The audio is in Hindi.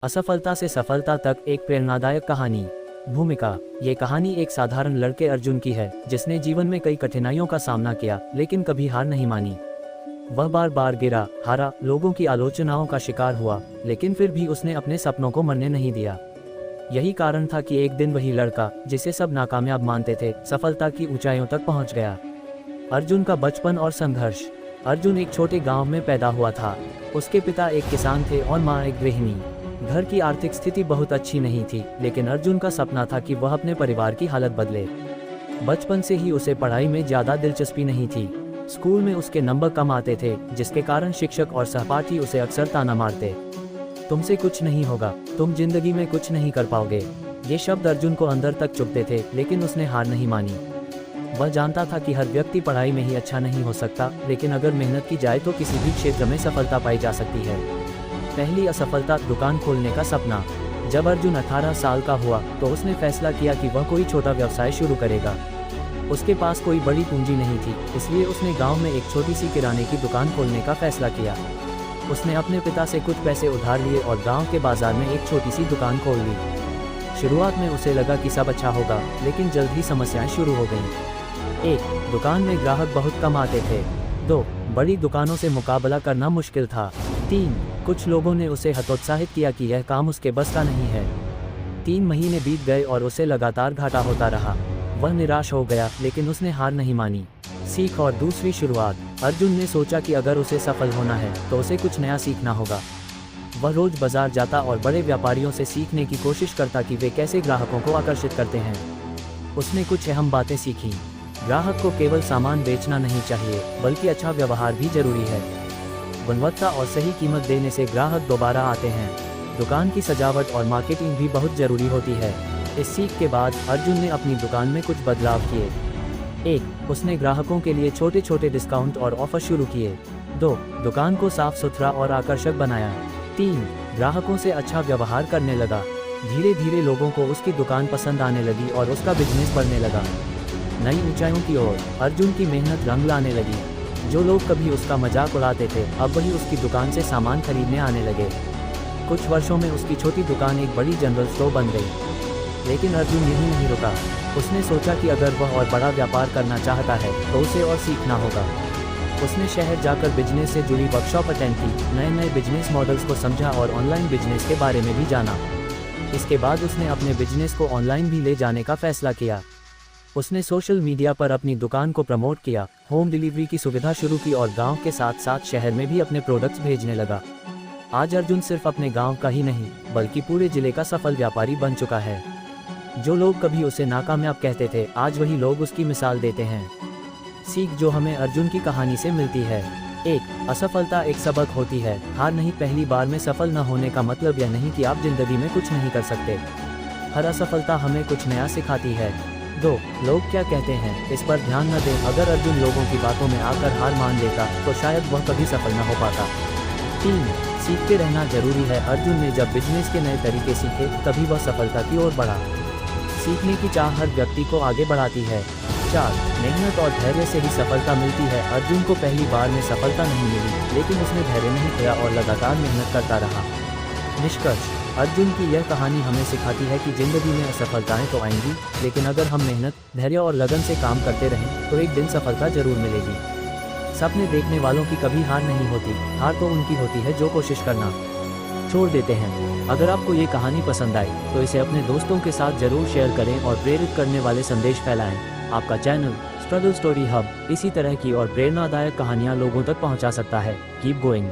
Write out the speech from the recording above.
असफलता से सफलता तक एक प्रेरणादायक कहानी। भूमिका। ये कहानी एक साधारण लड़के अर्जुन की है, जिसने जीवन में कई कठिनाइयों का सामना किया लेकिन कभी हार नहीं मानी। वह बार बार गिरा, हारा, लोगों की आलोचनाओं का शिकार हुआ, लेकिन फिर भी उसने अपने सपनों को मरने नहीं दिया। यही कारण था कि एक दिन वही लड़का, जिसे सब नाकामयाब मानते थे, सफलता की ऊंचाइयों तक पहुंच गया। अर्जुन का बचपन और संघर्ष। अर्जुन एक छोटे गांव में पैदा हुआ था। उसके पिता एक किसान थे और मां एक गृहिणी। घर की आर्थिक स्थिति बहुत अच्छी नहीं थी, लेकिन अर्जुन का सपना था कि वह अपने परिवार की हालत बदले। बचपन से ही उसे पढ़ाई में ज़्यादा दिलचस्पी नहीं थी। स्कूल में उसके नंबर कम आते थे, जिसके कारण शिक्षक और सहपाठी उसे अक्सर ताना मारते। तुमसे कुछ नहीं होगा, तुम जिंदगी में कुछ नहीं कर पाओगे। ये शब्द अर्जुन को अंदर तक चुभते थे, लेकिन उसने हार नहीं मानी। वह जानता था कि हर व्यक्ति पढ़ाई में ही अच्छा नहीं हो सकता, लेकिन अगर मेहनत की जाए तो किसी भी क्षेत्र में सफलता पाई जा सकती है। पहली असफलता, दुकान खोलने का सपना। जब अर्जुन 18 साल का हुआ तो उसने फैसला किया कि वह कोई छोटा व्यवसाय शुरू करेगा। उसके पास कोई बड़ी पूंजी नहीं थी, इसलिए उसने गांव में एक छोटी सी किराने की दुकान खोलने का फैसला किया। उसने अपने पिता से कुछ पैसे उधार लिए और गांव के बाजार में एक छोटी सी दुकान खोल ली। शुरुआत में उसे लगा कि सब अच्छा होगा, लेकिन जल्द ही समस्याएं शुरू हो गईं। 1. दुकान में ग्राहक बहुत कम आते थे। 2. बड़ी दुकानों से मुकाबला करना मुश्किल था। 3. कुछ लोगों ने उसे हतोत्साहित किया कि यह काम उसके बस का नहीं है। 3 महीने बीत गए और उसे लगातार घाटा होता रहा। वह निराश हो गया, लेकिन उसने हार नहीं मानी। सीख और दूसरी शुरुआत। अर्जुन ने सोचा कि अगर उसे सफल होना है तो उसे कुछ नया सीखना होगा। वह रोज बाजार जाता और बड़े व्यापारियों से सीखने की कोशिश करता कि वे कैसे ग्राहकों को आकर्षित करते हैं। उसने कुछ अहम बातें सीखीं। ग्राहक को केवल सामान बेचना नहीं चाहिए, बल्कि अच्छा व्यवहार भी जरूरी है। गुणवत्ता और सही कीमत देने से ग्राहक दोबारा आते हैं। दुकान की सजावट और मार्केटिंग भी बहुत जरूरी होती है। इस सीख के बाद अर्जुन ने अपनी दुकान में कुछ बदलाव किए। 1. उसने ग्राहकों के लिए छोटे छोटे डिस्काउंट और ऑफर शुरू किए। 2. दुकान को साफ सुथरा और आकर्षक बनाया। 3. ग्राहकों से अच्छा व्यवहार करने लगा। धीरे धीरे लोगों को उसकी दुकान पसंद आने लगी और उसका बिजनेस बढ़ने लगा। नई ऊंचाइयों की ओर अर्जुन की मेहनत रंग लाने लगी। जो लोग कभी उसका मजाक उड़ाते थे, अब वही उसकी दुकान से सामान खरीदने आने लगे। कुछ वर्षों में उसकी छोटी दुकान एक बड़ी जनरल स्टोर बन गई। लेकिन अर्जुन यहीं नहीं रुका। उसने सोचा कि अगर वह और बड़ा व्यापार करना चाहता है तो उसे और सीखना होगा। उसने शहर जाकर बिजनेस से जुड़ी वर्कशॉप अटेंड की, नए नए बिजनेस मॉडल्स को समझा और ऑनलाइन बिजनेस के बारे में भी जाना। इसके बाद उसने अपने बिजनेस को ऑनलाइन भी ले जाने का फैसला किया। उसने सोशल मीडिया पर अपनी दुकान को प्रमोट किया, होम डिलीवरी की सुविधा शुरू की और गांव के साथ साथ शहर में भी अपने प्रोडक्ट्स भेजने लगा। आज अर्जुन सिर्फ अपने गांव का ही नहीं, बल्कि पूरे जिले का सफल व्यापारी बन चुका है। जो लोग कभी उसे नाकामयाब कहते थे, आज वही लोग उसकी मिसाल देते हैं। सीख जो हमें अर्जुन की कहानी से मिलती है। 1. असफलता एक सबक होती है। हार नहीं। पहली बार में सफल न होने का मतलब यह नहीं कि आप जिंदगी में कुछ नहीं कर सकते। हर असफलता हमें कुछ नया सिखाती है। 2. लोग क्या कहते हैं, इस पर ध्यान न दें। अगर अर्जुन लोगों की बातों में आकर हार मान लेता तो शायद वह कभी सफल न हो पाता। 3. सीखते रहना जरूरी है। अर्जुन ने जब बिजनेस के नए तरीके सीखे, तभी वह सफलता की ओर बढ़ा। सीखने की चाह हर व्यक्ति को आगे बढ़ाती है। 4. मेहनत और धैर्य से ही सफलता मिलती है। अर्जुन को पहली बार में सफलता नहीं मिली, लेकिन उसने धैर्य नहीं खोया और लगातार मेहनत करता रहा। निष्कर्ष। अर्जुन की यह कहानी हमें सिखाती है कि जिंदगी में असफलताएं तो आएंगी, लेकिन अगर हम मेहनत, धैर्य और लगन से काम करते रहें तो एक दिन सफलता जरूर मिलेगी। सपने देखने वालों की कभी हार नहीं होती, हार तो उनकी होती है जो कोशिश करना छोड़ देते हैं। अगर आपको ये कहानी पसंद आई तो इसे अपने दोस्तों के साथ जरूर शेयर करें और प्रेरित करने वाले संदेश फैलाएं। आपका चैनल स्ट्रगल स्टोरी हब इसी तरह की और प्रेरणादायक कहानियाँ लोगों तक पहुँचा सकता है। Keep going.